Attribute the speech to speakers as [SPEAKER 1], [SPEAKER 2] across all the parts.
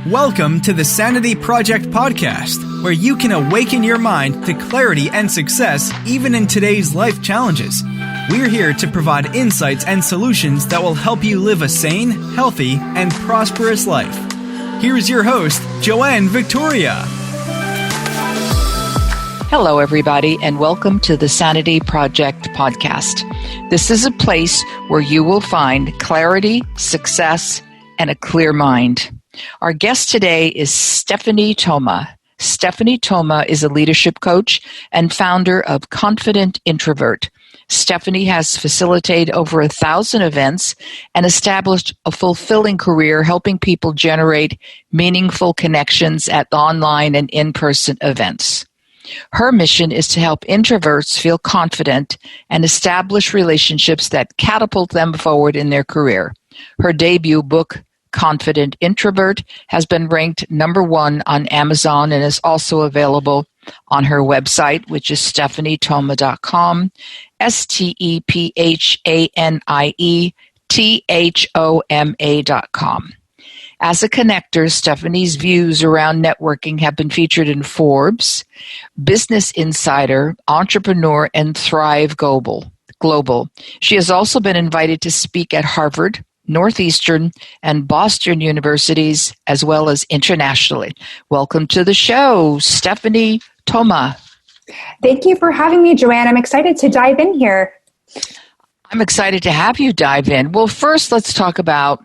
[SPEAKER 1] Welcome to the Sanity Project podcast, where you can awaken your mind to clarity and success even in today's life challenges. We're here to provide insights and solutions that will help you live a sane, healthy, and prosperous life. Here's your host, Joanne Victoria.
[SPEAKER 2] Hello, everybody, and welcome to the Sanity Project podcast. This is a place where you will find clarity, success, and a clear mind. Our guest today is Stephanie Thoma. Stephanie Thoma is a leadership coach and founder of Confident Introvert. Stephanie has facilitated over 1,000 events and established a fulfilling career helping people generate meaningful connections at online and in-person events. Her mission is to help introverts feel confident and establish relationships that catapult them forward in their career. Her debut book, Confident Introvert, has been ranked number 1 on Amazon and is also available on her website, which is stephaniethoma.com, StephanietHoma.com. As a connector, Stephanie's views around networking have been featured in Forbes, Business Insider, Entrepreneur, and Thrive Global. She has also been invited to speak at Harvard, Northeastern, and Boston universities, as well as internationally. Welcome to the show, Stephanie Thoma.
[SPEAKER 3] Thank you for having me, Joanne. I'm excited to dive in here.
[SPEAKER 2] I'm excited to have you dive in. Well, first, let's talk about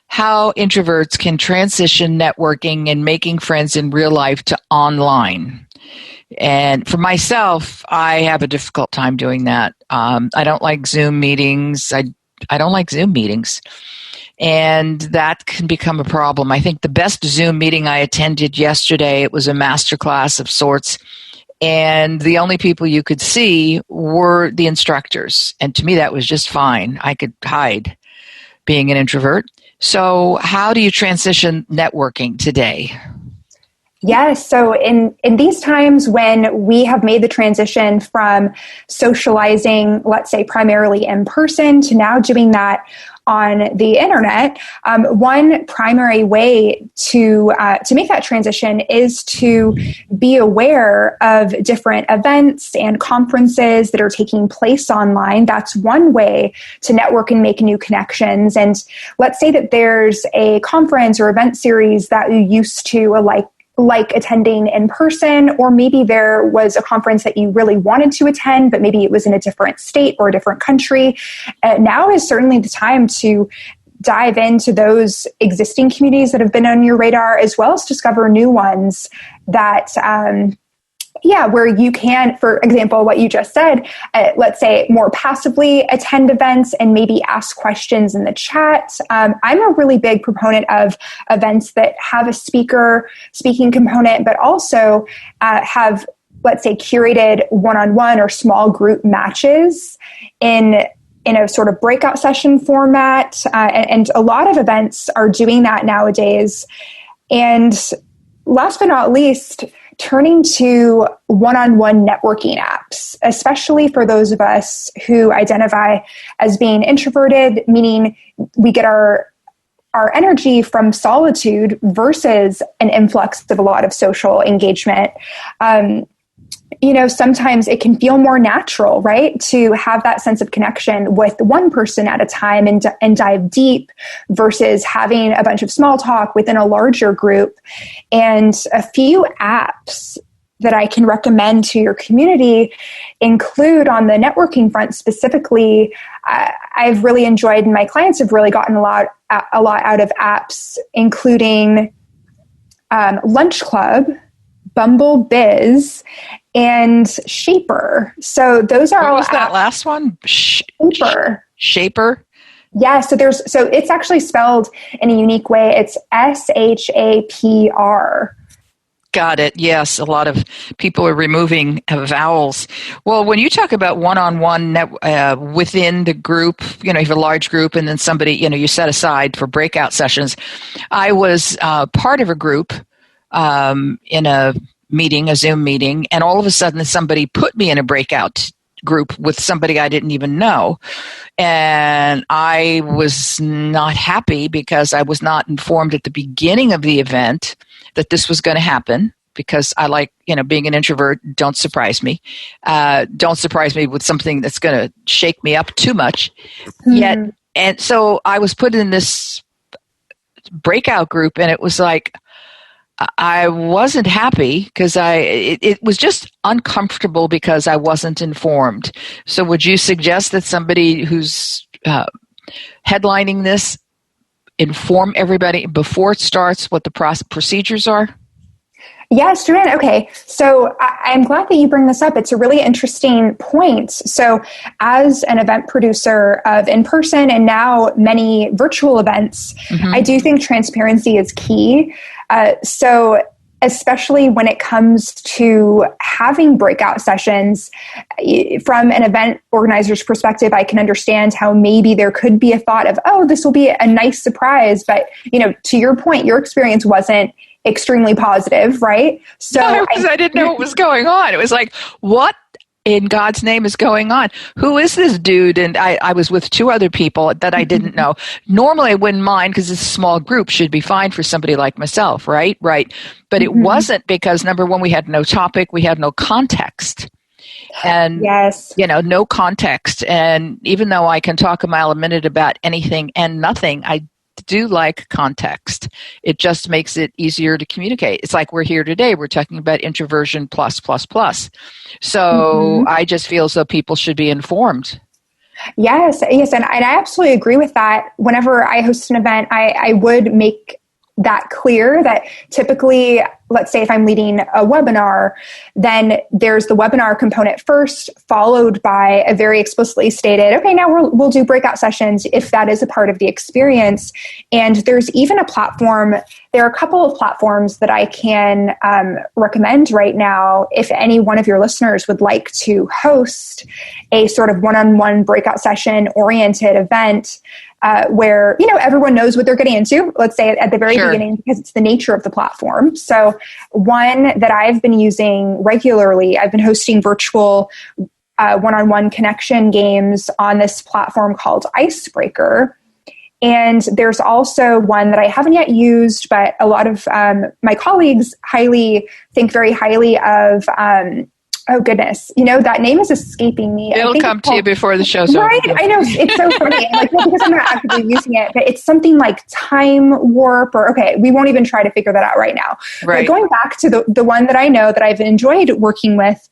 [SPEAKER 2] how introverts can transition networking and making friends in real life to online. And for myself, I have a difficult time doing that. I don't like Zoom meetings. I don't like Zoom meetings, and that can become a problem. I think the best Zoom meeting I attended yesterday, it was a masterclass of sorts, and the only people you could see were the instructors, and to me that was just fine. I could hide being an introvert. So how do you transition networking today?
[SPEAKER 3] Yes. So in these times when we have made the transition from socializing, let's say primarily in person, to now doing that on the internet, one primary way to make that transition is to be aware of different events and conferences that are taking place online. That's one way to network and make new connections. And let's say that there's a conference or event series that you used to like attending in person, or maybe there was a conference that you really wanted to attend, but maybe it was in a different state or a different country. Now is certainly the time to dive into those existing communities that have been on your radar, as well as discover new ones that, where you can, for example, what you just said, let's say more passively attend events and maybe ask questions in the chat. I'm a really big proponent of events that have a speaking component, but also have, let's say, curated one-on-one or small group matches in a sort of breakout session format. And a lot of events are doing that nowadays. And last but not least, turning to one-on-one networking apps, especially for those of us who identify as being introverted, meaning we get our energy from solitude versus an influx of a lot of social engagement. Sometimes it can feel more natural, right, to have that sense of connection with one person at a time and dive deep versus having a bunch of small talk within a larger group. And a few apps that I can recommend to your community include, on the networking front specifically, I've really enjoyed, and my clients have really gotten a lot out of apps, including Lunch Club, Bumble Biz, and Shaper. So those are all.
[SPEAKER 2] What was that last one? Shaper.
[SPEAKER 3] Yeah. So it's actually spelled in a unique way. It's SHAPR.
[SPEAKER 2] Got it. Yes, a lot of people are removing vowels. Well, when you talk about one-on-one within the group, you have a large group and then somebody, you set aside for breakout sessions. I was part of a group in a Zoom meeting, and all of a sudden somebody put me in a breakout group with somebody I didn't even know. And I was not happy because I was not informed at the beginning of the event that this was going to happen, because I like, being an introvert, don't surprise me. Don't surprise me with something that's going to shake me up too much. And so I was put in this breakout group, and it was like, I wasn't happy because it was just uncomfortable because I wasn't informed. So would you suggest that somebody who's headlining this inform everybody before it starts what the procedures are?
[SPEAKER 3] Yes, Joanne. Okay. So I'm glad that you bring this up. It's a really interesting point. So as an event producer of in-person and now many virtual events, I do think transparency is key. So especially when it comes to having breakout sessions, from an event organizer's perspective, I can understand how maybe there could be a thought of, oh, this will be a nice surprise. But, to your point, your experience wasn't extremely positive, right? So
[SPEAKER 2] no, because I didn't know what was going on. It was like, what in God's name is going on? Who is this dude? And I was with two other people that I didn't know. Normally I wouldn't mind because it's a small group, should be fine for somebody like myself, right? Right. But it wasn't, because number one, we had no topic, we had no context. And, no context. And even though I can talk a mile a minute about anything and nothing, I do like context. It just makes it easier to communicate. It's like we're here today. We're talking about introversion plus. So I just feel as though people should be informed.
[SPEAKER 3] Yes. And I absolutely agree with that. Whenever I host an event, I would make that clear that typically, let's say if I'm leading a webinar, then there's the webinar component first, followed by a very explicitly stated, okay, now we'll do breakout sessions if that is a part of the experience. And there's even a platform, there are a couple of platforms that I can recommend right now if any one of your listeners would like to host a sort of one-on-one breakout session oriented event. Where, everyone knows what they're getting into, let's say at the very beginning, because it's the nature of the platform. So one that I've been using regularly, I've been hosting virtual one-on-one connection games on this platform called Icebreaker. And there's also one that I haven't yet used, but a lot of my colleagues think very highly of. Oh goodness. That name is escaping me.
[SPEAKER 2] It'll come to you before the show's over.
[SPEAKER 3] Right. I know. It's so funny. Because I'm not actively using it, but it's something like Time Warp we won't even try to figure that out right now.
[SPEAKER 2] Right.
[SPEAKER 3] But going back to the one that I know that I've enjoyed working with.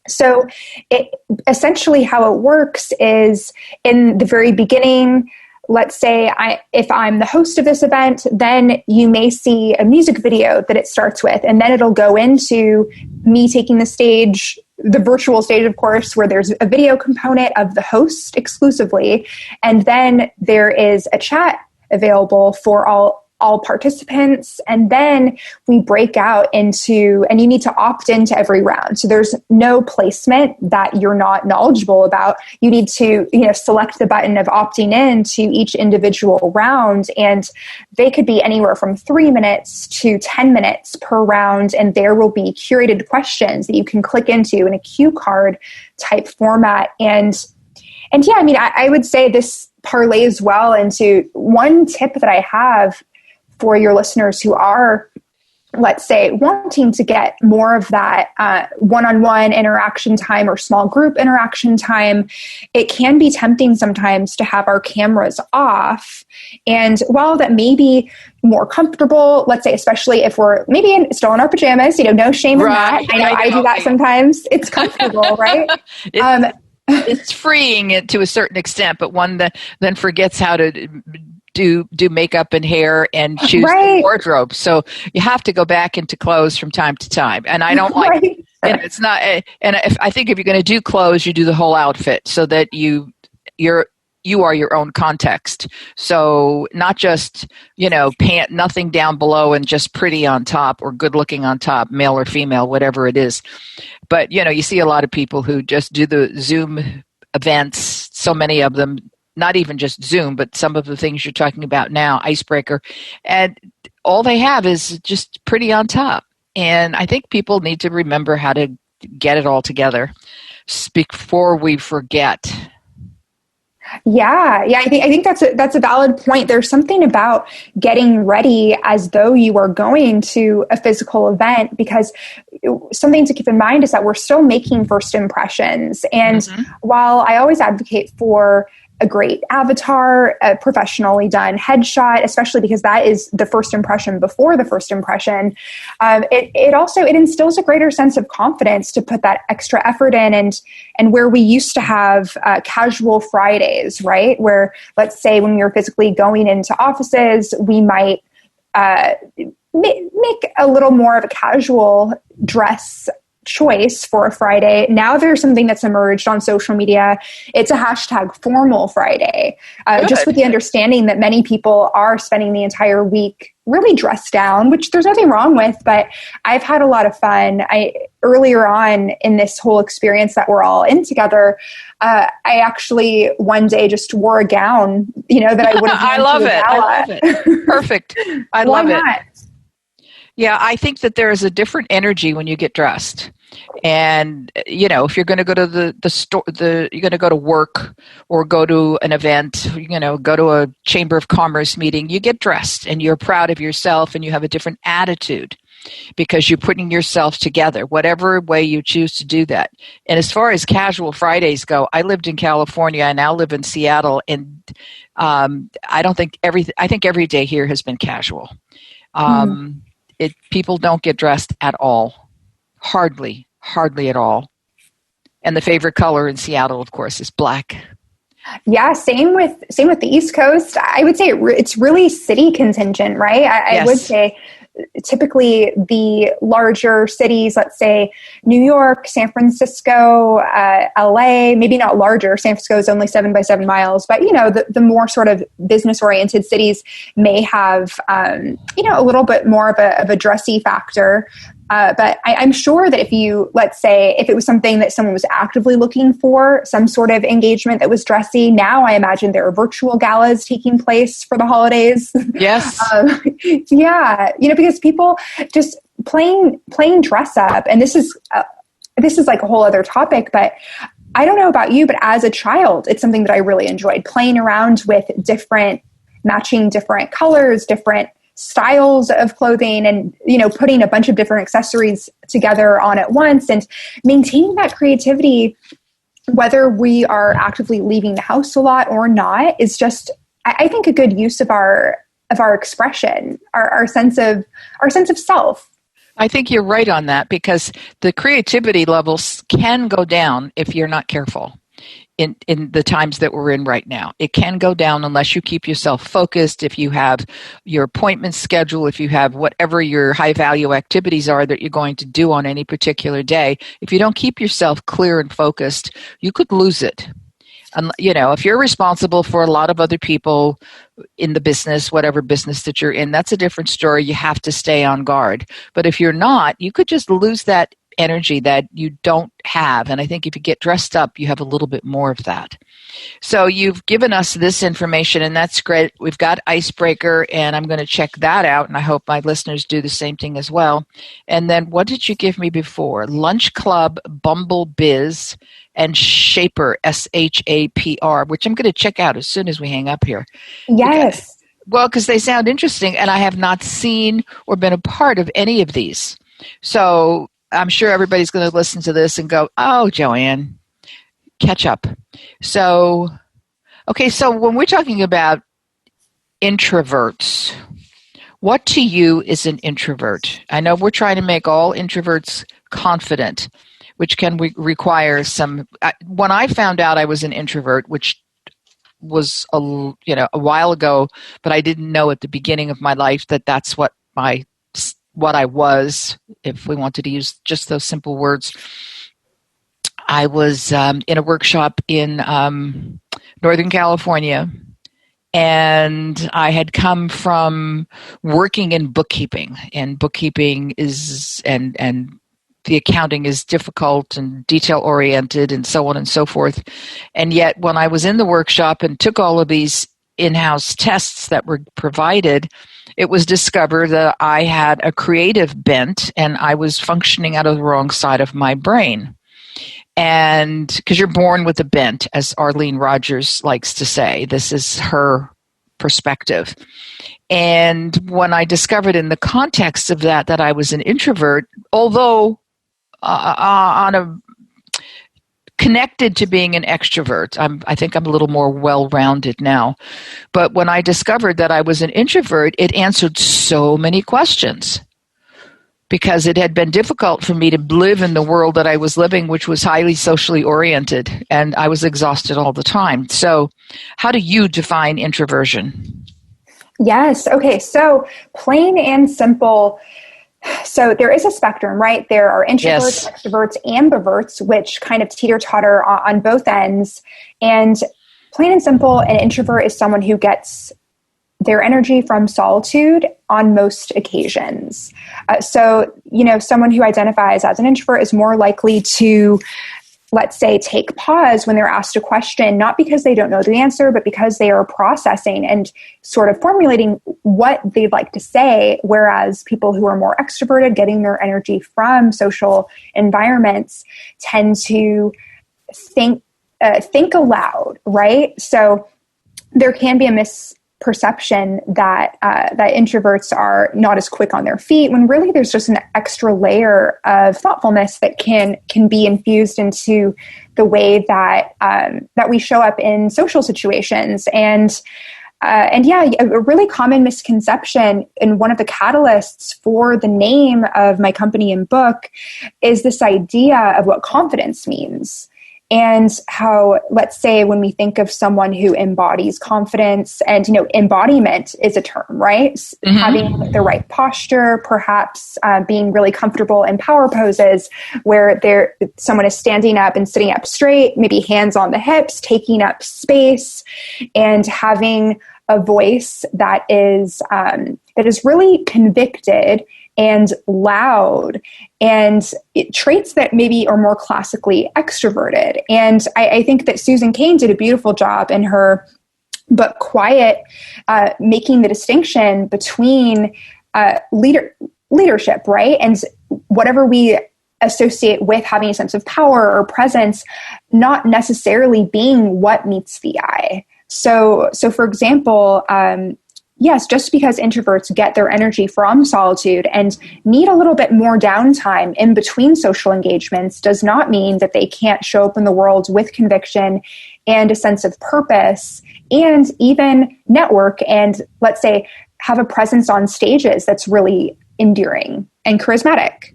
[SPEAKER 3] So it essentially how it works is in the very beginning, let's say if I'm the host of this event, then you may see a music video that it starts with, and then it'll go into me taking the stage, the virtual stage, of course, where there's a video component of the host exclusively. And then there is a chat available for all participants. And then we break out into, and you need to opt into every round. So there's no placement that you're not knowledgeable about. You need to, select the button of opting in to each individual round. And they could be anywhere from 3 minutes to 10 minutes per round. And there will be curated questions that you can click into in a cue card type format. And I would say this parlays well into one tip that I have for your listeners who are, let's say, wanting to get more of that one-on-one interaction time or small group interaction time. It can be tempting sometimes to have our cameras off. And while that may be more comfortable, let's say, especially if we're maybe still in our pajamas, no shame in that. I know I do that sometimes. It's comfortable, right?
[SPEAKER 2] It's freeing it to a certain extent, but one that then forgets how to do makeup and hair and choose the wardrobe. So you have to go back into clothes from time to time. And I don't like and it's not. And I think if you're going to do clothes, you do the whole outfit so that you are your own context. So not just, nothing down below and just pretty on top or good looking on top, male or female, whatever it is. But, you see a lot of people who just do the Zoom events, so many of them, not even just Zoom, but some of the things you're talking about now, Icebreaker. And all they have is just pretty on top. And I think people need to remember how to get it all together. before we forget.
[SPEAKER 3] Yeah. I think that's a valid point. There's something about getting ready as though you are going to a physical event, because something to keep in mind is that we're still making first impressions. And while I always advocate for a great avatar, a professionally done headshot, especially because that is the first impression before the first impression, it instills a greater sense of confidence to put that extra effort in. And where we used to have casual Fridays, right? Where, let's say, when we were physically going into offices, we might make a little more of a casual dress choice for a Friday. Now there's something that's emerged on social media. It's a hashtag formal Friday, just with the understanding that many people are spending the entire week really dressed down, which there's nothing wrong with, but I've had a lot of fun. Earlier on in this whole experience that we're all in together, I actually one day just wore a gown, that I would have
[SPEAKER 2] I love it. Perfect. I love it. Yeah, I think that there is a different energy when you get dressed. And, if you're going to go to the store, you're going to go to work or go to an event, go to a Chamber of Commerce meeting, you get dressed and you're proud of yourself and you have a different attitude because you're putting yourself together, whatever way you choose to do that. And as far as casual Fridays go, I lived in California. I now live in Seattle. And I think every day here has been casual. People don't get dressed at all. Hardly at all. And the favorite color in Seattle, of course, is black.
[SPEAKER 3] Yeah, same with the East Coast. I would say it's really city contingent, right? I would say typically the larger cities, let's say New York, San Francisco, LA, maybe not larger. San Francisco is only 7 by 7 miles, but the more sort of business oriented cities may have a little bit more of a dressy factor. But I'm sure that if it was something that someone was actively looking for, some sort of engagement that was dressy, now I imagine there are virtual galas taking place for the holidays.
[SPEAKER 2] Yes.
[SPEAKER 3] Because people just plain dress up. And this is like a whole other topic, but I don't know about you, but as a child, it's something that I really enjoyed, playing around with matching different colors, different styles of clothing, and putting a bunch of different accessories together on at once and maintaining that creativity, whether we are actively leaving the house a lot or not, is just, I think, a good use of our expression, our sense of self.
[SPEAKER 2] I think you're right on that, because the creativity levels can go down if you're not careful. In the times that we're in right now, it can go down unless you keep yourself focused. If you have your appointments scheduled, if you have whatever your high value activities are that you're going to do on any particular day, if you don't keep yourself clear and focused, you could lose it. If you're responsible for a lot of other people in the business, whatever business that you're in, that's a different story. You have to stay on guard. But if you're not, you could just lose that energy that you don't have. And I think if you get dressed up, you have a little bit more of that. So you've given us this information, and that's great. We've got Icebreaker, and I'm going to check that out, and I hope my listeners do the same thing as well. And then what did you give me before? Lunch Club, Bumble Biz, and Shaper, SHAPR, which I'm going to check out as soon as we hang up here.
[SPEAKER 3] Yes.
[SPEAKER 2] Because they sound interesting, and I have not seen or been a part of any of these. So I'm sure everybody's going to listen to this and go, oh, Joanne, catch up. So when we're talking about introverts, what to you is an introvert? I know we're trying to make all introverts confident, which can require some. When I found out I was an introvert, which was a while ago, but I didn't know at the beginning of my life that that's what I was, if we wanted to use just those simple words. I was in a workshop in Northern California, and I had come from working in bookkeeping, and bookkeeping is, and the accounting is difficult and detail-oriented and so on and so forth. And yet when I was in the workshop and took all of these in-house tests that were provided, it was discovered that I had a creative bent and I was functioning out of the wrong side of my brain. And because you're born with a bent, as Arlene Rogers likes to say, this is her perspective. And when I discovered in the context of that I was an introvert, although connected to being an extrovert, I think I'm a little more well-rounded now. But when I discovered that I was an introvert, it answered so many questions, because it had been difficult for me to live in the world that I was living, which was highly socially oriented, and I was exhausted all the time. So how do you define introversion?
[SPEAKER 3] Yes. Okay. So plain and simple. So there is a spectrum, right? There are introverts,
[SPEAKER 2] Yes.
[SPEAKER 3] extroverts, ambiverts, which kind of teeter-totter on both ends. And plain and simple, an introvert is someone who gets their energy from solitude on most occasions. So, someone who identifies as an introvert is more likely to, let's say, take pause when they're asked a question, not because they don't know the answer, but because they are processing and sort of formulating what they'd like to say. Whereas people who are more extroverted, getting their energy from social environments, tend to think aloud, right? So there can be a misperception that introverts are not as quick on their feet, when really there's just an extra layer of thoughtfulness that can be infused into the way that we show up in social situations. And yeah, a really common misconception, and one of the catalysts for the name of my company and book, is this idea of what confidence means. And how, let's say, when we think of someone who embodies confidence, and, embodiment is a term, right? Mm-hmm. Having the right posture, perhaps being really comfortable in power poses where someone is standing up and sitting up straight, maybe hands on the hips, taking up space, and having a voice that is really convicted and loud, and traits that maybe are more classically extroverted. And I think that Susan Cain did a beautiful job in her book, Quiet, making the distinction between leadership, right? And whatever we associate with having a sense of power or presence, not necessarily being what meets the eye. So for example, yes, just because introverts get their energy from solitude and need a little bit more downtime in between social engagements does not mean that they can't show up in the world with conviction and a sense of purpose, and even network and, let's say, have a presence on stages that's really endearing and charismatic.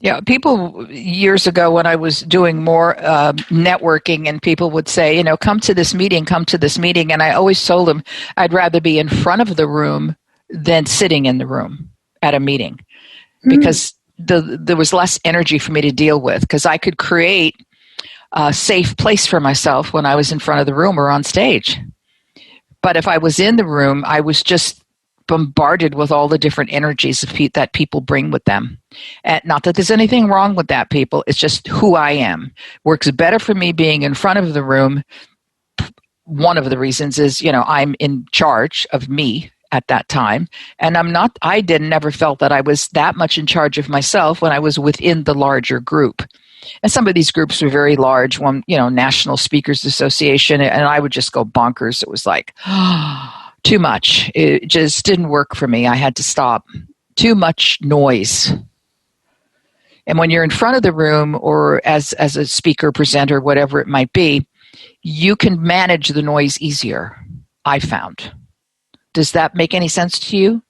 [SPEAKER 2] Yeah, people years ago when I was doing more networking, and people would say, come to this meeting. And I always told them I'd rather be in front of the room than sitting in the room at a meeting, because there was less energy for me to deal with, because I could create a safe place for myself when I was in front of the room or on stage. But if I was in the room, I was just bombarded with all the different energies that people bring with them. And not that there's anything wrong with that, people. It's just who I am. Works better for me being in front of the room. One of the reasons is, I'm in charge of me at that time. And I never felt that I was that much in charge of myself when I was within the larger group. And some of these groups were very large. One, National Speakers Association, and I would just go bonkers. It was like, too much. It just didn't work for me. I had to stop. Too much noise. And when you're in front of the room, or as a speaker, presenter, whatever it might be, you can manage the noise easier, I found. Does that make any sense to you?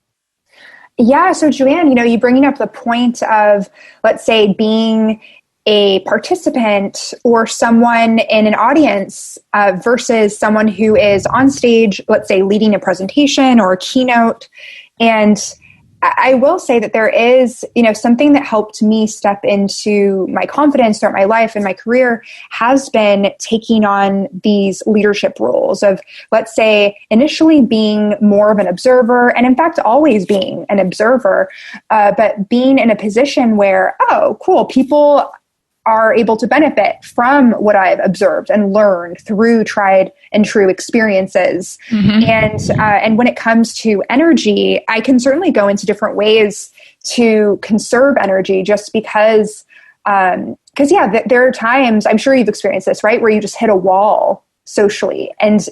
[SPEAKER 3] Yeah. So Joanne, you bringing up the point of, let's say, being a participant or someone in an audience versus someone who is on stage, let's say, leading a presentation or a keynote. And I will say that there is, something that helped me step into my confidence throughout my life and my career has been taking on these leadership roles of, let's say, initially being more of an observer, and in fact, always being an observer, but being in a position where, oh, cool, people are able to benefit from what I've observed and learned through tried and true experiences. Mm-hmm. And when it comes to energy, I can certainly go into different ways to conserve energy, just because yeah, there are times, I'm sure you've experienced this, right, where you just hit a wall socially, and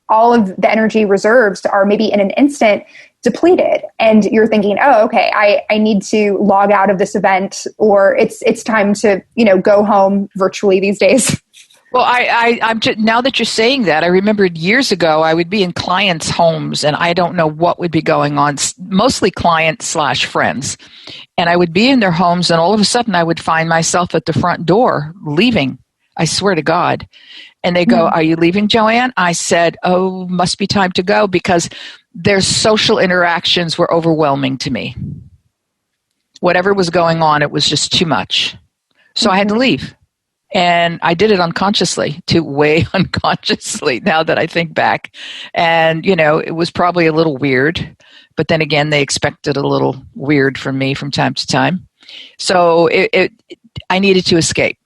[SPEAKER 3] all of the energy reserves are maybe in an instant depleted, and you're thinking, oh, okay, I need to log out of this event, or it's time to, go home virtually these days.
[SPEAKER 2] Well, I'm just, now that you're saying that, I remembered years ago I would be in clients' homes, and I don't know what would be going on, mostly client/friends. And I would be in their homes, and all of a sudden I would find myself at the front door leaving. I swear to God. And they go, are you leaving, Joanne? I said, oh, must be time to go, because their social interactions were overwhelming to me. Whatever was going on, it was just too much. So I had to leave. And I did it unconsciously, way unconsciously, now that I think back. And, it was probably a little weird. But then again, they expected a little weird from me from time to time. So I needed to escape.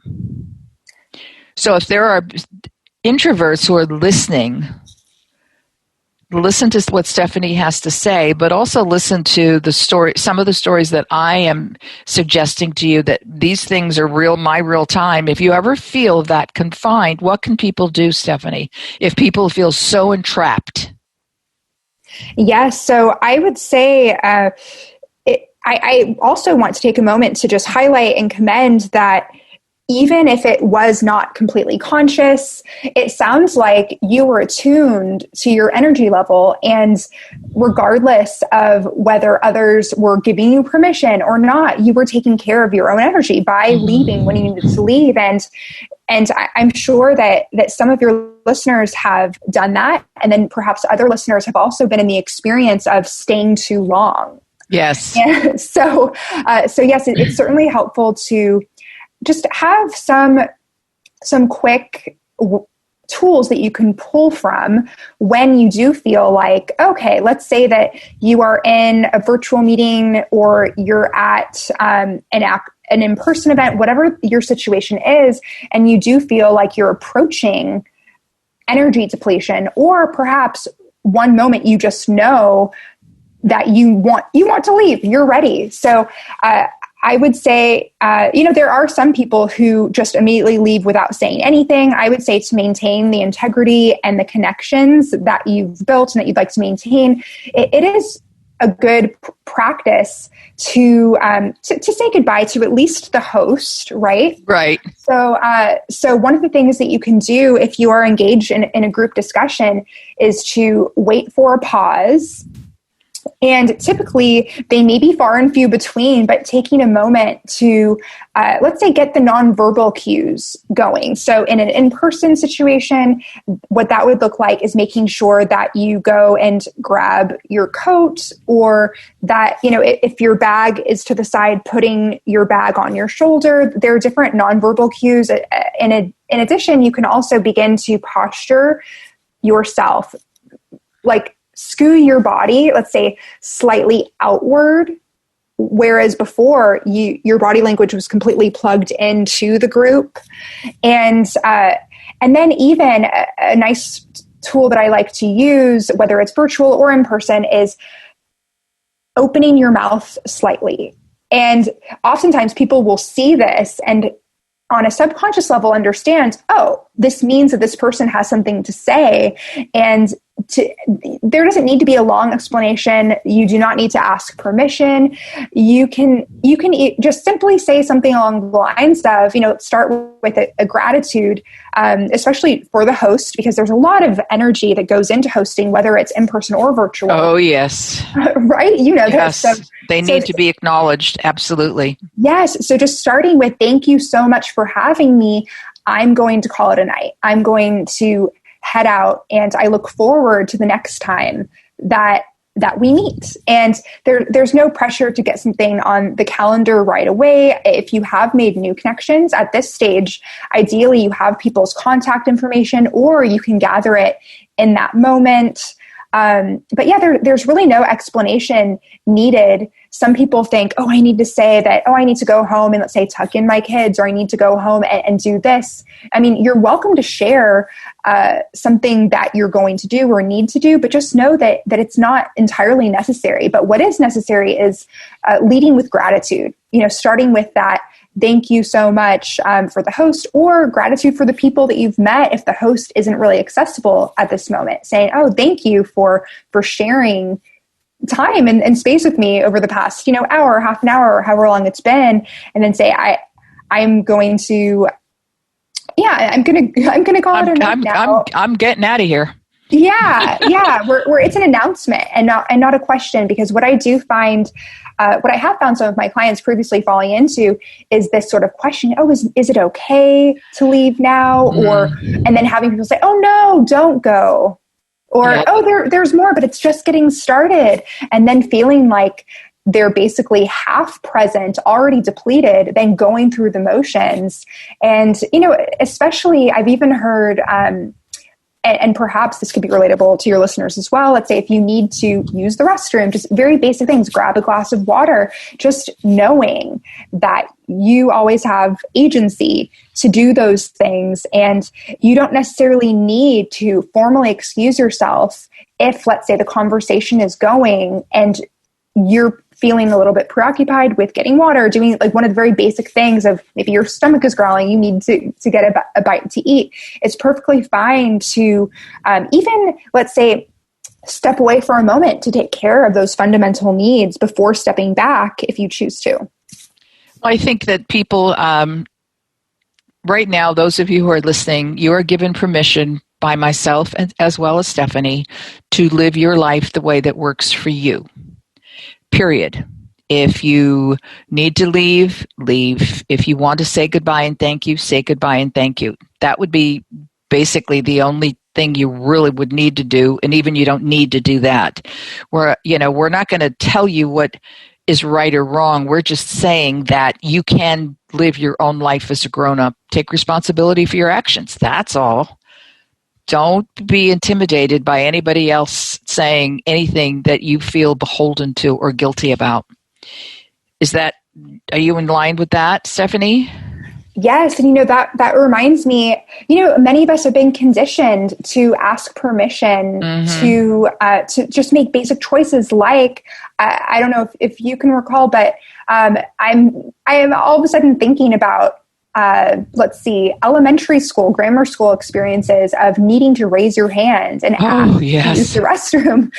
[SPEAKER 2] So if there are introverts who are listening, listen to what Stephanie has to say, but also listen to some of the stories that I am suggesting to you, that these things are my real time. If you ever feel that confined, what can people do, Stephanie, if people feel so entrapped?
[SPEAKER 3] Yes. So I would say, I also want to take a moment to just highlight and commend that even if it was not completely conscious, it sounds like you were attuned to your energy level. And regardless of whether others were giving you permission or not, you were taking care of your own energy by leaving when you needed to leave. And I'm sure that some of your listeners have done that. And then perhaps other listeners have also been in the experience of staying too long.
[SPEAKER 2] Yes.
[SPEAKER 3] And so yes, it's certainly helpful to just have some quick tools that you can pull from when you do feel like, okay, let's say that you are in a virtual meeting or you're at an in-person event, whatever your situation is, and you do feel like you're approaching energy depletion, or perhaps one moment you just know that you want to leave, you're ready. So I would say, there are some people who just immediately leave without saying anything. I would say to maintain the integrity and the connections that you've built and that you'd like to maintain, it is a good practice to say goodbye to at least the host, right?
[SPEAKER 2] Right.
[SPEAKER 3] So one of the things that you can do if you are engaged in a group discussion is to wait for a pause. And typically, they may be far and few between, but taking a moment to, let's say, get the nonverbal cues going. So in an in-person situation, what that would look like is making sure that you go and grab your coat, or that, if your bag is to the side, putting your bag on your shoulder. There are different nonverbal cues. In addition, you can also begin to posture yourself, like skew your body, let's say, slightly outward, whereas before your body language was completely plugged into the group. And then even a nice tool that I like to use, whether it's virtual or in person, is opening your mouth slightly. And oftentimes people will see this and on a subconscious level understand, oh, this means that this person has something to say. And there doesn't need to be a long explanation. You do not need to ask permission. You can just simply say something along the lines of, start with a gratitude, especially for the host, because there's a lot of energy that goes into hosting, whether it's in person or virtual.
[SPEAKER 2] Oh, yes.
[SPEAKER 3] Right?
[SPEAKER 2] Yes.
[SPEAKER 3] This. So,
[SPEAKER 2] they need to be acknowledged. Absolutely.
[SPEAKER 3] Yes. So just starting with, thank you so much for having me. I'm going to call it a night. I'm going to head out, and I look forward to the next time that we meet. And there's no pressure to get something on the calendar right away. If you have made new connections at this stage, ideally you have people's contact information, or you can gather it in that moment. But yeah, there's really no explanation needed. Some people think, oh, I need to say that, oh, I need to go home and, let's say, tuck in my kids, or I need to go home and do this. I mean, you're welcome to share something that you're going to do or need to do, but just know that it's not entirely necessary. But what is necessary is leading with gratitude, starting with that thank you so much for the host, or gratitude for the people that you've met if the host isn't really accessible at this moment, saying, oh, thank you for sharing time and space with me over the past, hour, half an hour, or however long it's been. And then say, I'm going to call it a night now.
[SPEAKER 2] I'm getting out of here.
[SPEAKER 3] Yeah. Where it's an announcement and not a question, because what I do find, what I have found some of my clients previously falling into is this sort of question, oh, is it okay to leave now? And then having people say, oh no, don't go. Or, there's more, but it's just getting started. And then feeling like they're basically half present, already depleted, then going through the motions. And, especially I've even heard, and perhaps this could be relatable to your listeners as well. Let's say if you need to use the restroom, just very basic things, grab a glass of water, just knowing that you always have agency to do those things. And you don't necessarily need to formally excuse yourself if, let's say, the conversation is going and you're feeling a little bit preoccupied with getting water, doing like one of the very basic things of maybe your stomach is growling, you need to get a bite to eat. It's perfectly fine to even, let's say, step away for a moment to take care of those fundamental needs before stepping back if you choose to.
[SPEAKER 2] Well, I think that people, right now, those of you who are listening, you are given permission by myself as well as Stephanie to live your life the way that works for you. Period. If you need to leave, leave. If you want to say goodbye and thank you, say goodbye and thank you. That would be basically the only thing you really would need to do, and even you don't need to do that. We're not going to tell you what is right or wrong. We're just saying that you can live your own life as a grown-up. Take responsibility for your actions. That's all. Don't be intimidated by anybody else saying anything that you feel beholden to or guilty about. Are you in line with that, Stephanie?
[SPEAKER 3] Yes. And, that reminds me, many of us have been conditioned to ask permission to just make basic choices. Like, I don't know if you can recall, but I am all of a sudden thinking about elementary school, grammar school experiences of needing to raise your hand and ask to use the restroom,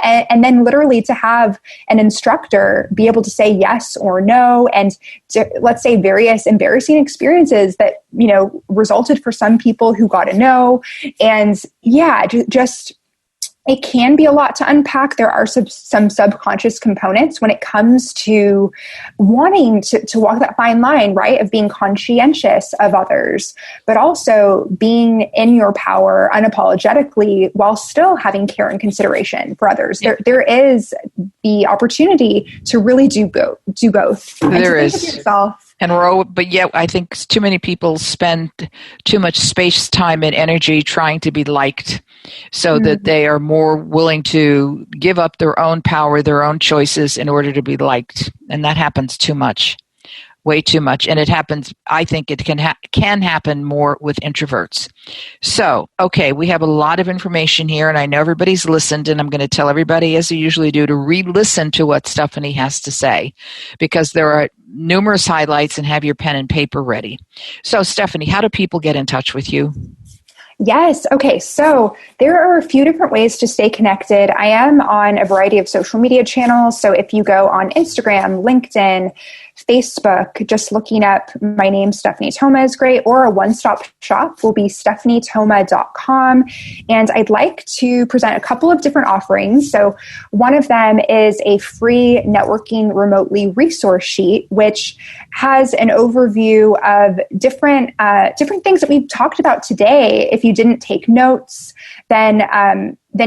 [SPEAKER 3] and then literally to have an instructor be able to say yes or no. And let's say various embarrassing experiences that, resulted for some people who got a no. And just it can be a lot to unpack. There are some subconscious components when it comes to wanting to walk that fine line, right, of being conscientious of others, but also being in your power unapologetically while still having care and consideration for others. There is the opportunity to really do both.
[SPEAKER 2] There is. But yet I think too many people spend too much space, time, and energy trying to be liked, so that they are more willing to give up their own power, their own choices in order to be liked. And that happens too much, way too much. And it happens, I think it can happen more with introverts. So, okay, we have a lot of information here, and I know everybody's listened, and I'm going to tell everybody, as I usually do, to re-listen to what Stephanie has to say, because there are numerous highlights, and have your pen and paper ready. So, Stephanie, how do people get in touch with you?
[SPEAKER 3] Yes. Okay. So there are a few different ways to stay connected. I am on a variety of social media channels. So if you go on Instagram, LinkedIn, Facebook, just looking up my name, Stephanie Thoma, is great, or a one-stop shop will be stephaniethoma.com. And I'd like to present a couple of different offerings. So one of them is a free networking remotely resource sheet, which has an overview of different things that we've talked about today. If you didn't take notes, then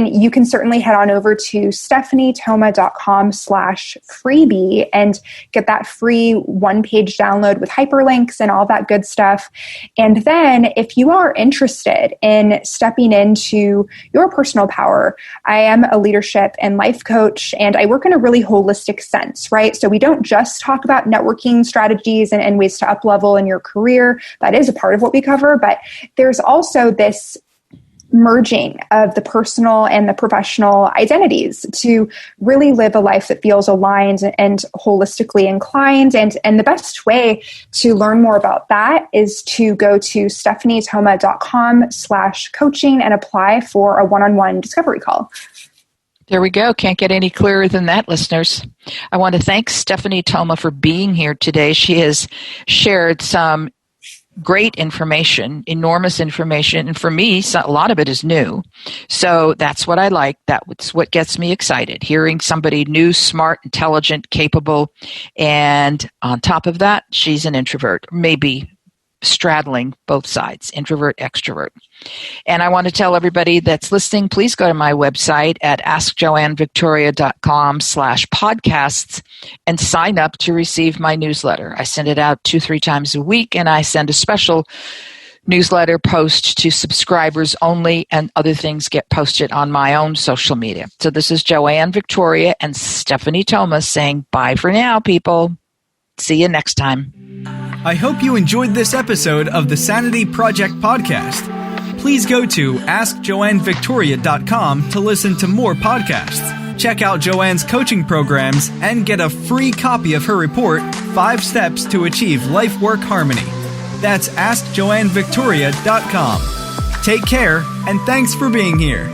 [SPEAKER 3] you can certainly head on over to stephaniethoma.com/freebie and get that free one-page download with hyperlinks and all that good stuff. And then if you are interested in stepping into your personal power, I am a leadership and life coach, and I work in a really holistic sense, right? So we don't just talk about networking strategies and ways to up-level in your career. That is a part of what we cover, but there's also this merging of the personal and the professional identities to really live a life that feels aligned and holistically inclined. And the best way to learn more about that is to go to stephaniethoma.com/coaching and apply for a one-on-one discovery call.
[SPEAKER 2] There we go. Can't get any clearer than that, listeners. I want to thank Stephanie Thoma for being here today. She has shared some great information, enormous information. And for me, a lot of it is new. So that's what I like. That's what gets me excited. Hearing somebody new, smart, intelligent, capable. And on top of that, she's an introvert, maybe straddling both sides, introvert, extrovert. And I want to tell everybody that's listening, please go to my website at askjoannevictoria.com/podcasts and sign up to receive my newsletter. I send it out 2-3 times a week, and I send a special newsletter post to subscribers only, and other things get posted on my own social media. So this is Joanne Victoria and Stephanie Thoma saying bye for now, people. See you next time.
[SPEAKER 1] I hope you enjoyed this episode of the Sanity Project podcast. Please go to AskJoanneVictoria.com to listen to more podcasts. Check out Joanne's coaching programs and get a free copy of her report, 5 Steps to Achieve Life-Work Harmony. That's AskJoanneVictoria.com. Take care, and thanks for being here.